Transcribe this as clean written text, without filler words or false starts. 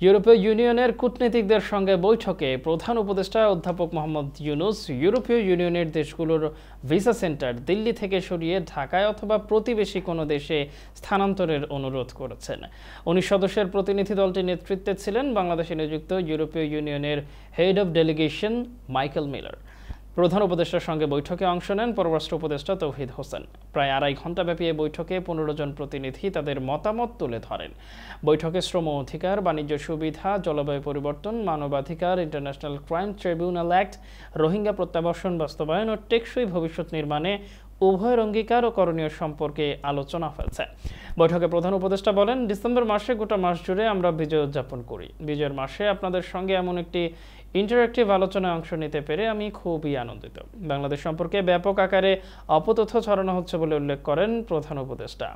ইউরোপীয় ইউনিয়নের কূটনীতিকদের সঙ্গে বৈঠকে প্রধান উপদেষ্টা অধ্যাপক মোহাম্মদ ইউনূস ইউরোপীয় ইউনিয়নের দেশগুলোর ভিসা সেন্টার দিল্লি থেকে সরিয়ে ঢাকায় অথবা প্রতিবেশী কোনো দেশে স্থানান্তরের অনুরোধ করেছেন। ১৯ সদস্যের প্রতিনিধি দলটির নেতৃত্বে ছিলেন বাংলাদেশে নিযুক্ত ইউরোপীয় ইউনিয়নের head of delegation Michael Miller. প্রধান উপদেষ্টার সঙ্গে বৈঠকে অংশ নেন পররাষ্ট্র উপদেষ্টা তৌহিদ হোসেন। প্রায় ২.৫ ঘণ্টাব্যাপী এই বৈঠকে ১৫ জন প্রতিনিধি তাদের মতামত তুলে ধরেন। বৈঠকে শ্রম অধিকার, বাণিজ্য সুবিধা, জলবায়ু পরিবর্তন, মানবাধিকার, international crime tribunal act, Rohingya প্রত্যাবাসন বাস্তবায়ন ও টেকসই ভবিষ্যৎ নির্মাণে উভয়ের অঙ্গীকার ও করণীয় সম্পর্কে আলোচনা হয়েছে। বৈঠকে প্রধান উপদেষ্টা বলেন, ডিসেম্বর মাসে গোটা মাস জুড়ে আমরা বিজয় উদযাপন করি। বিজয়ের মাসে আপনাদের সঙ্গে এমন একটি ইন্টারেক্টিভ আলোচনায় অংশ নিতে পেরে আমি খুবই আনন্দিত। বাংলাদেশ সম্পর্কে ব্যাপক আকারে অপতথ্য ছড়ানো হচ্ছে বলে উল্লেখ করেন প্রধান উপদেষ্টা।